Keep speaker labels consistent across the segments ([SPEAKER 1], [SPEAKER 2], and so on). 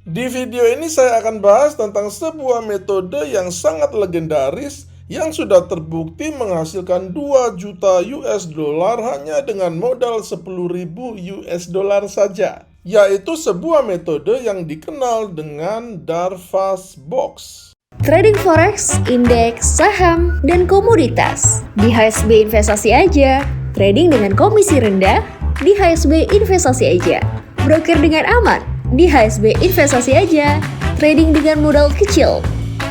[SPEAKER 1] Di video ini saya akan bahas tentang sebuah metode yang sangat legendaris yang sudah terbukti menghasilkan 2 juta US dollar hanya dengan modal 10.000 US dollar saja, yaitu sebuah metode yang dikenal dengan Darvas Box.
[SPEAKER 2] Trading forex, indeks, saham, dan komoditas. Di HSB Investasi aja. Trading dengan komisi rendah di HSB Investasi aja. Broker dengan aman di HSB Investasi aja. Trading dengan modal kecil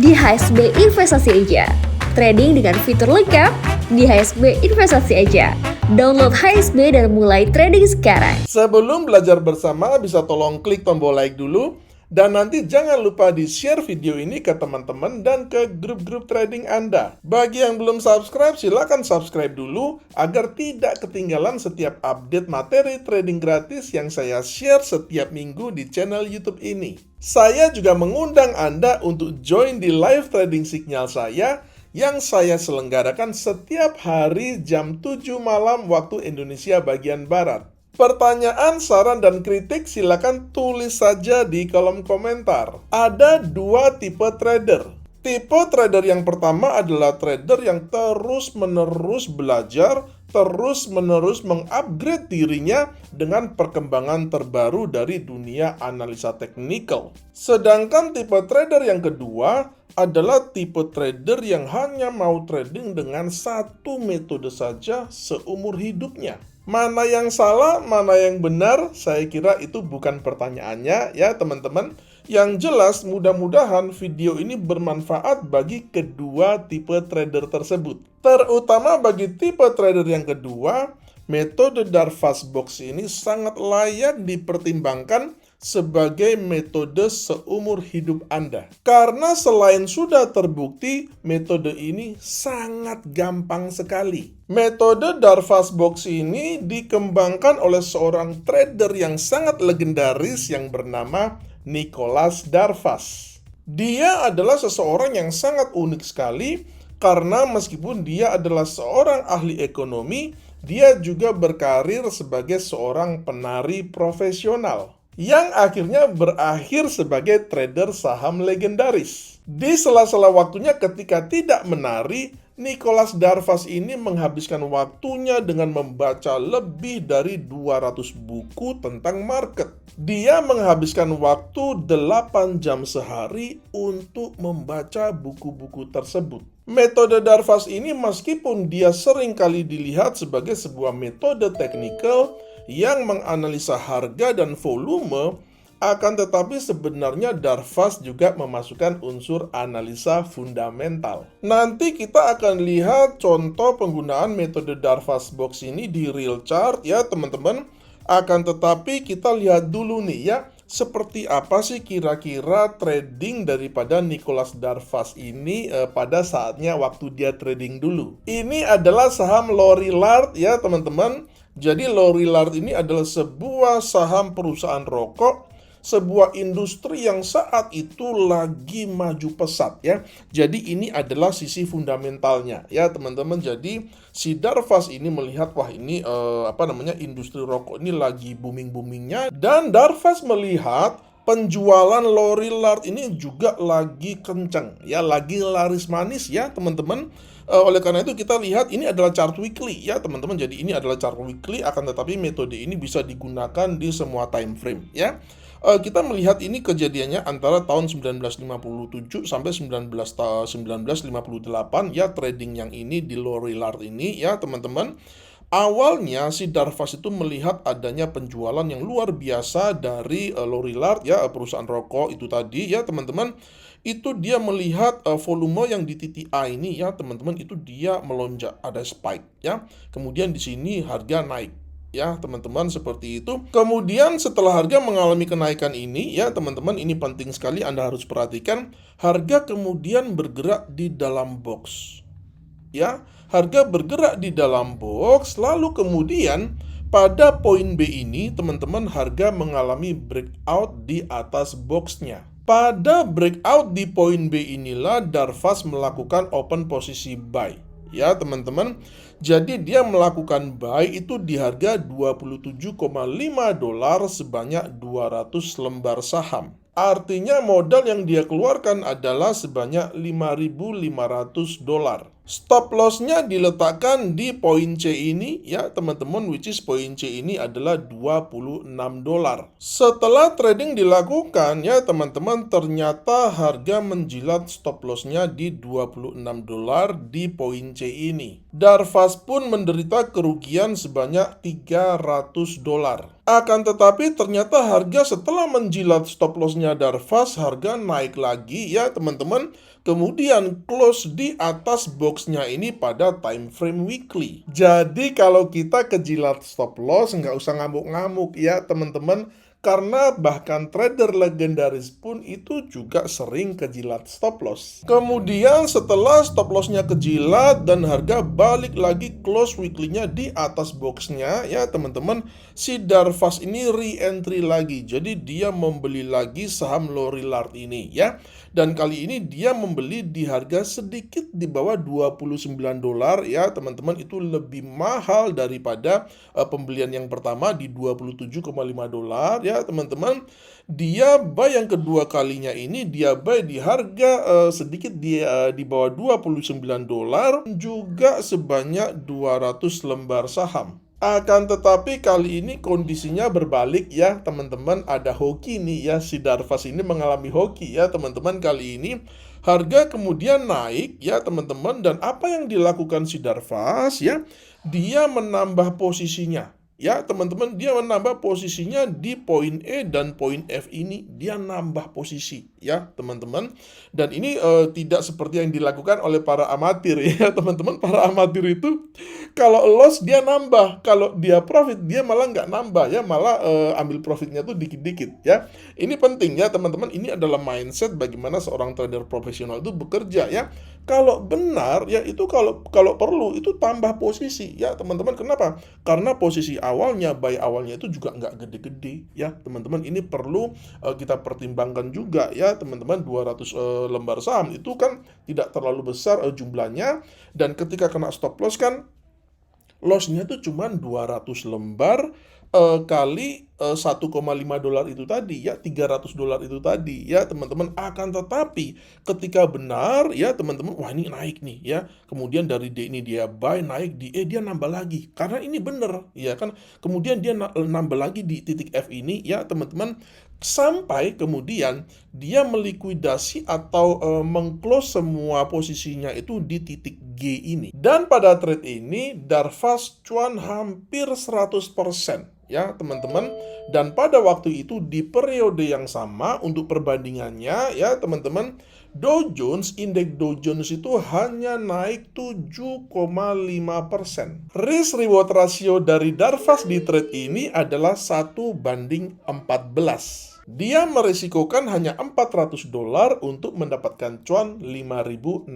[SPEAKER 2] di HSB Investasi aja. Trading dengan fitur lengkap di HSB Investasi aja. Download HSB dan mulai trading sekarang.
[SPEAKER 1] Sebelum belajar bersama, bisa tolong klik tombol like dulu. Dan nanti jangan lupa di-share video ini ke teman-teman dan ke grup-grup trading Anda. Bagi yang belum subscribe, silakan subscribe dulu agar tidak ketinggalan setiap update materi trading gratis yang saya share setiap minggu di channel YouTube ini. Saya juga mengundang Anda untuk join di live trading signal saya yang saya selenggarakan setiap hari jam 7 malam waktu Indonesia bagian Barat. Pertanyaan, saran, dan kritik silakan tulis saja di kolom komentar. Ada 2 tipe trader. Tipe trader yang pertama adalah trader yang terus-menerus belajar, terus-menerus mengupgrade dirinya dengan perkembangan terbaru dari dunia analisa teknikal. Sedangkan tipe trader yang kedua adalah tipe trader yang hanya mau trading dengan satu metode saja seumur hidupnya. Mana yang salah, mana yang benar, saya kira itu bukan pertanyaannya ya teman-teman. Yang jelas mudah-mudahan video ini bermanfaat bagi kedua tipe trader tersebut. Terutama bagi tipe trader yang kedua, metode Darvas Box ini sangat layak dipertimbangkan sebagai metode seumur hidup Anda. Karena selain sudah terbukti, metode ini sangat gampang sekali. Metode Darvas Box ini dikembangkan oleh seorang trader yang sangat legendaris yang bernama Nicholas Darvas. Dia adalah seseorang yang sangat unik sekali karena meskipun dia adalah seorang ahli ekonomi, dia juga berkarir sebagai seorang penari profesional yang akhirnya berakhir sebagai trader saham legendaris. Di sela-sela waktunya ketika tidak menari, Nicholas Darvas ini menghabiskan waktunya dengan membaca lebih dari 200 buku tentang market. Dia menghabiskan waktu 8 jam sehari untuk membaca buku-buku tersebut. Metode Darvas ini meskipun dia sering kali dilihat sebagai sebuah metode teknikal yang menganalisa harga dan volume, akan tetapi sebenarnya Darvas juga memasukkan unsur analisa fundamental. Nanti kita akan lihat contoh penggunaan metode Darvas Box ini di real chart ya teman-teman. Akan tetapi kita lihat dulu nih ya, seperti apa sih kira-kira trading daripada Nicholas Darvas ini pada saatnya waktu dia trading dulu. Ini adalah saham Lorillard ya teman-teman. Jadi Lorillard ini adalah sebuah saham perusahaan rokok, sebuah industri yang saat itu lagi maju pesat ya. Jadi ini adalah sisi fundamentalnya ya teman-teman. Jadi si Darvas ini melihat wah ini industri rokok ini lagi booming-boomingnya, dan Darvas melihat penjualan Lorillard ini juga lagi kencang ya, lagi laris manis ya teman-teman. Oleh karena itu kita lihat ini adalah chart weekly ya teman-teman. Jadi ini adalah chart weekly, akan tetapi metode ini bisa digunakan di semua time frame ya. Kita melihat ini kejadiannya antara tahun 1957 sampai 1958 ya, trading yang ini di Lorillard ini ya teman-teman. Awalnya si Darvas itu melihat adanya penjualan yang luar biasa dari Lorillard ya, perusahaan rokok itu tadi ya teman-teman. Itu dia melihat volume yang di titik A ini ya teman-teman, itu dia melonjak, ada spike ya. Kemudian di sini harga naik ya teman-teman, seperti itu. Kemudian setelah harga mengalami kenaikan ini ya teman-teman, ini penting sekali Anda harus perhatikan, harga kemudian bergerak di dalam box ya. Harga bergerak di dalam box, lalu kemudian pada poin B ini teman-teman, harga mengalami breakout di atas boxnya. Pada breakout di poin B inilah Darvas melakukan open posisi buy ya teman-teman. Jadi dia melakukan buy itu di harga $27,5 sebanyak 200 lembar saham. Artinya modal yang dia keluarkan adalah sebanyak $5.500. Stop loss-nya diletakkan di poin C ini ya teman-teman, which is poin C ini adalah $26. Setelah trading dilakukan ya teman-teman, ternyata harga menjilat stop loss-nya di $26 di poin C ini. Darvas pun menderita kerugian sebanyak $300. Akan tetapi ternyata harga setelah menjilat stop loss-nya Darvas, harga naik lagi ya teman-teman. Kemudian close di atas boxnya ini pada time frame weekly. Jadi kalau kita kejilat stop loss, nggak usah ngamuk-ngamuk ya teman-teman. Karena bahkan trader legendaris pun itu juga sering kejilat stop loss. Kemudian setelah stop loss-nya kejilat dan harga balik lagi close weekly-nya di atas box-nya ya teman-teman, si Darvas ini re-entry lagi. Jadi dia membeli lagi saham Lorillard ini ya. Dan kali ini dia membeli di harga sedikit di bawah $29 ya teman-teman. Itu lebih mahal daripada pembelian yang pertama di $27,5 ya teman-teman. Dia buy yang kedua kalinya ini, dia buy di harga sedikit di bawah $29, juga sebanyak 200 lembar saham. Akan tetapi kali ini kondisinya berbalik ya teman-teman. Ada hoki nih ya, si Darvas ini mengalami hoki ya teman-teman. Kali ini harga kemudian naik ya teman-teman. Dan apa yang dilakukan si Darvas ya, dia menambah posisinya ya teman-teman. Dia menambah posisinya di poin E dan poin F ini. Dia nambah posisi ya teman-teman. Dan ini tidak seperti yang dilakukan oleh para amatir ya teman-teman. Para amatir itu kalau loss dia nambah, kalau dia profit dia malah nggak nambah ya, malah ambil profitnya tuh dikit-dikit ya. Ini penting ya teman-teman. Ini adalah mindset bagaimana seorang trader profesional itu bekerja ya. Kalau benar ya itu kalau perlu itu tambah posisi ya teman-teman. Kenapa? Karena posisi awalnya, buy awalnya itu juga nggak gede-gede ya teman-teman. Ini perlu kita pertimbangkan juga ya teman-teman. 200 lembar saham itu kan tidak terlalu besar jumlahnya. Dan ketika kena stop loss kan loss-nya tuh cuma 200 lembar kali $1,5 itu tadi ya, $300 itu tadi ya teman-teman. Akan tetapi ketika benar ya teman-teman, wah ini naik nih ya, kemudian dari D ini dia buy, naik di E dia nambah lagi karena ini bener ya kan. Kemudian dia nambah lagi di titik F ini ya teman-teman, sampai kemudian dia melikuidasi atau mengclose semua posisinya itu di titik G ini. Dan pada trade ini Darvas cuan hampir 100% ya teman-teman. Dan pada waktu itu di periode yang sama untuk perbandingannya ya teman-teman, Dow Jones, indeks Dow Jones itu hanya naik 7,5%. Risk reward ratio dari Darvas di trade ini adalah 1:14. Dia meresikokan hanya $400 untuk mendapatkan cuan $5.600.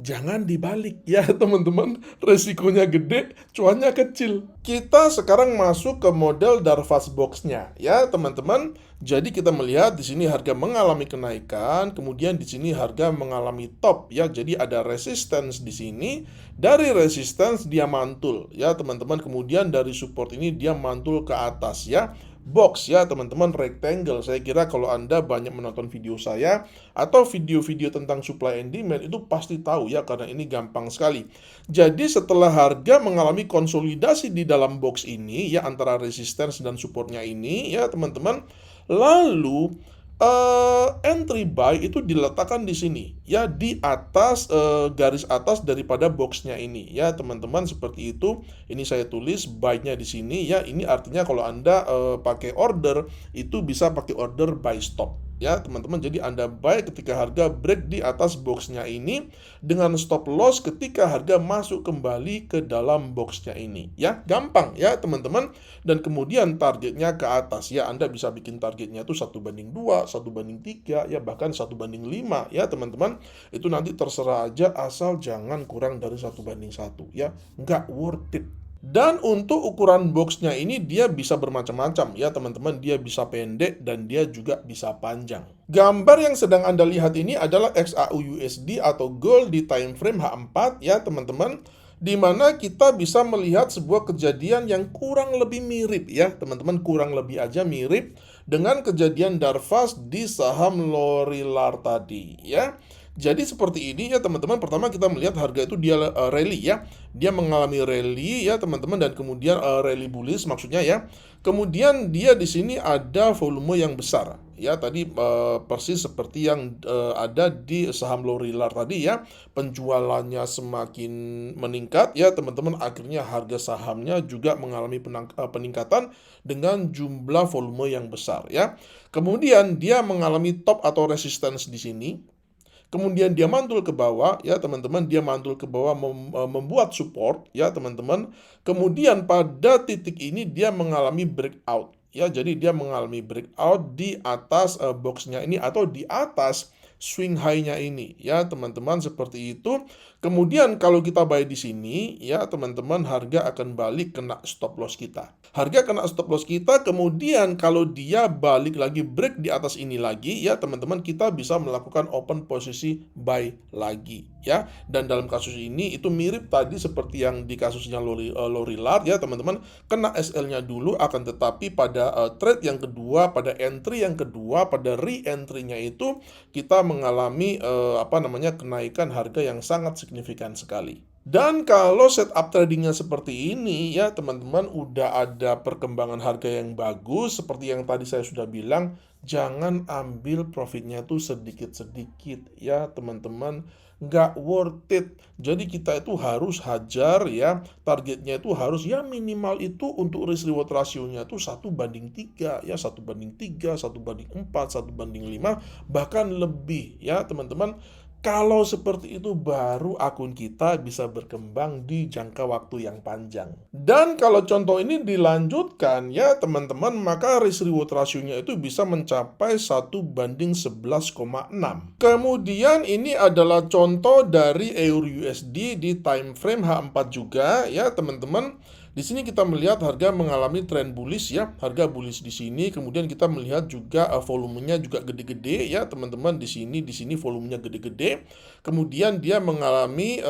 [SPEAKER 1] Jangan dibalik ya teman-teman, resikonya gede, cuannya kecil. Kita sekarang masuk ke model Darvas box-nya ya teman-teman. Jadi kita melihat di sini harga mengalami kenaikan, kemudian di sini harga mengalami top ya. Jadi ada resistance di sini. Dari resistance dia mantul ya teman-teman. Kemudian dari support ini dia mantul ke atas ya. Box ya teman-teman, rectangle. Saya kira kalau Anda banyak menonton video saya atau video-video tentang supply and demand itu pasti tahu ya, karena ini gampang sekali. Jadi setelah harga mengalami konsolidasi di dalam box ini ya, antara resistance dan supportnya ini ya teman-teman, lalu entry buy itu diletakkan di sini ya, di atas garis atas daripada boxnya ini ya teman-teman, seperti itu. Ini saya tulis buy-nya di sini ya. Ini artinya kalau Anda pakai order itu bisa pakai order buy stop ya teman-teman. Jadi Anda buy ketika harga break di atas boxnya ini, dengan stop loss ketika harga masuk kembali ke dalam boxnya ini ya. Gampang ya teman-teman. Dan kemudian targetnya ke atas ya. Anda bisa bikin targetnya itu 1:2, 1:3 ya, bahkan 1:5 ya teman-teman. Itu nanti terserah aja, asal jangan kurang dari 1:1 ya. Nggak worth it. Dan untuk ukuran boxnya ini dia bisa bermacam-macam ya teman-teman. Dia bisa pendek dan dia juga bisa panjang. Gambar yang sedang Anda lihat ini adalah XAUUSD atau gold di time frame H4 ya teman-teman, di mana kita bisa melihat sebuah kejadian yang kurang lebih mirip ya teman-teman, kurang lebih aja mirip dengan kejadian Darvas di saham Lorilar tadi ya. Jadi seperti ini ya teman-teman. Pertama kita melihat harga itu dia rally ya. Dia mengalami rally ya teman-teman, dan kemudian rally bullish maksudnya ya. Kemudian dia di sini ada volume yang besar ya. Tadi persis seperti yang ada di saham Lorilar tadi ya. Penjualannya semakin meningkat ya teman-teman. Akhirnya harga sahamnya juga mengalami peningkatan dengan jumlah volume yang besar ya. Kemudian dia mengalami top atau resistance di sini. Kemudian dia mantul ke bawah ya teman-teman, dia mantul ke bawah membuat support ya teman-teman. Kemudian pada titik ini dia mengalami breakout ya. Jadi dia mengalami breakout di atas boxnya ini atau di atas swing high-nya ini ya teman-teman, seperti itu. Kemudian kalau kita buy di sini ya teman-teman, harga akan balik kena stop loss kita. Harga kena stop loss kita, kemudian kalau dia balik lagi break di atas ini lagi ya teman-teman, kita bisa melakukan open posisi buy lagi ya. Dan dalam kasus ini itu mirip tadi seperti yang di kasusnya Lorilar ya teman-teman, kena SL-nya dulu, akan tetapi pada trade yang kedua, pada entry yang kedua, pada re-entry-nya itu kita mengalami kenaikan harga yang sangat signifikan sekali. Dan kalau setup tradingnya seperti ini ya teman-teman, udah ada perkembangan harga yang bagus seperti yang tadi saya sudah bilang, jangan ambil profitnya tuh sedikit-sedikit ya teman-teman, nggak worth it. Jadi kita itu harus hajar ya, targetnya itu harus ya minimal itu untuk risk reward rasionya itu 1:3 ya, 1:3, 1:4, 1:5, bahkan lebih ya teman-teman. Kalau seperti itu baru akun kita bisa berkembang di jangka waktu yang panjang. Dan kalau contoh ini dilanjutkan ya teman-teman, maka risk reward rasionya itu bisa mencapai 1:11,6. Kemudian ini adalah contoh dari EUR/USD di time frame H4 juga ya teman-teman. Di sini kita melihat harga mengalami tren bullish ya, harga bullish di sini. Kemudian kita melihat juga volumenya juga gede-gede ya teman-teman. Di sini volumenya gede-gede. Kemudian dia mengalami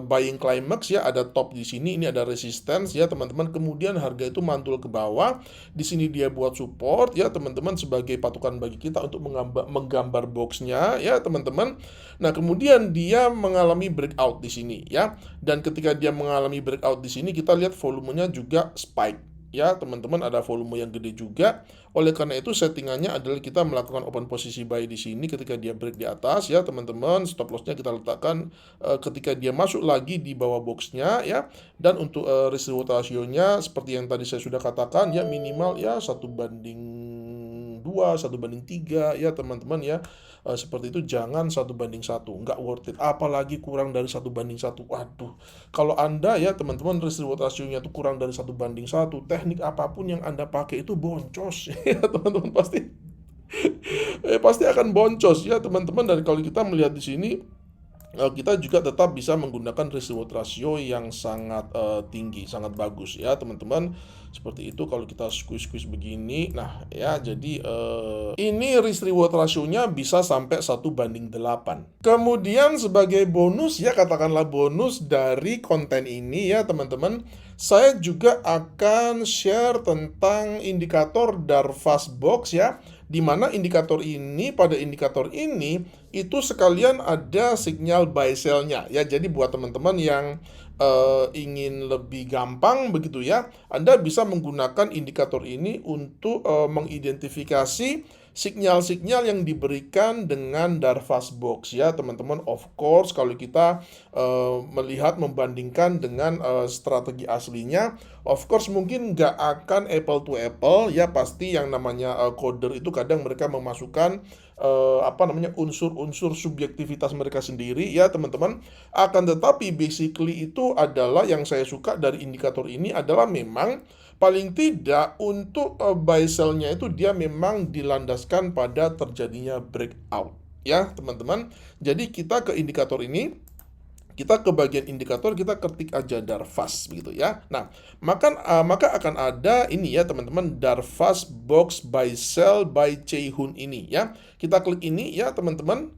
[SPEAKER 1] buying climax ya, ada top di sini, ini ada resistance ya teman-teman. Kemudian harga itu mantul ke bawah. Di sini dia buat support ya teman-teman, sebagai patokan bagi kita untuk menggambar boxnya ya teman-teman. Nah, kemudian dia mengalami breakout di sini ya. Dan ketika dia mengalami breakout di sini, kita lihat volumenya juga spike ya teman-teman, ada volume yang gede juga. Oleh karena itu settingannya adalah kita melakukan open posisi buy di sini ketika dia break di atas ya teman-teman. Stop lossnya kita letakkan ketika dia masuk lagi di bawah boxnya ya. Dan untuk risk reward rasionya seperti yang tadi saya sudah katakan ya, minimal ya 1:2, 1:3 ya teman-teman ya. Seperti itu, jangan 1:1, nggak worth it, apalagi kurang dari 1:1. Waduh, kalau Anda ya teman-teman risk reward rasionya itu kurang dari 1:1, teknik apapun yang Anda pakai itu boncos ya teman-teman, pasti akan boncos ya teman-teman. Dan kalau kita melihat di sini, kita juga tetap bisa menggunakan risk reward ratio yang sangat tinggi, sangat bagus ya teman-teman. Seperti itu kalau kita squeeze begini. Nah ya, jadi ini risk reward rasionya bisa sampai 1:8. Kemudian sebagai bonus ya, katakanlah bonus dari konten ini ya teman-teman, saya juga akan share tentang indikator Darvas Box ya, di mana pada indikator ini itu sekalian ada sinyal buy sell-nya ya. Jadi buat teman-teman yang ingin lebih gampang begitu ya, Anda bisa menggunakan indikator ini untuk mengidentifikasi sinyal-sinyal yang diberikan dengan Darvas Box ya teman-teman. Of course kalau kita membandingkan dengan strategi aslinya, of course mungkin nggak akan apple to apple ya. Pasti yang namanya coder itu kadang mereka memasukkan unsur-unsur subjektivitas mereka sendiri ya teman-teman. Akan tetapi basically itu adalah yang saya suka dari indikator ini adalah memang paling tidak untuk buy sell-nya itu dia memang dilandaskan pada terjadinya breakout ya teman-teman. Jadi kita ke indikator ini, kita ke bagian indikator, kita ketik aja Darvas begitu ya. Nah, maka akan ada ini ya teman-teman, Darvas Box Buy Sell by Chae-Hoon ini ya. Kita klik ini ya teman-teman.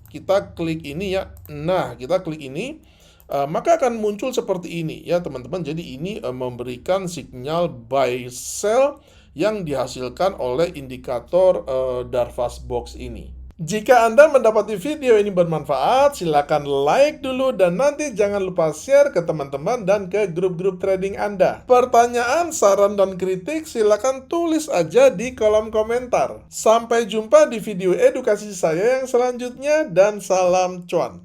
[SPEAKER 1] Kita klik ini ya. Nah, kita klik ini. Maka akan muncul seperti ini ya teman-teman. Jadi ini memberikan sinyal buy sell yang dihasilkan oleh indikator Darvas Box ini. Jika Anda mendapati video ini bermanfaat, silakan like dulu dan nanti jangan lupa share ke teman-teman dan ke grup-grup trading Anda. Pertanyaan, saran, dan kritik silakan tulis aja di kolom komentar. Sampai jumpa di video edukasi saya yang selanjutnya dan salam cuan.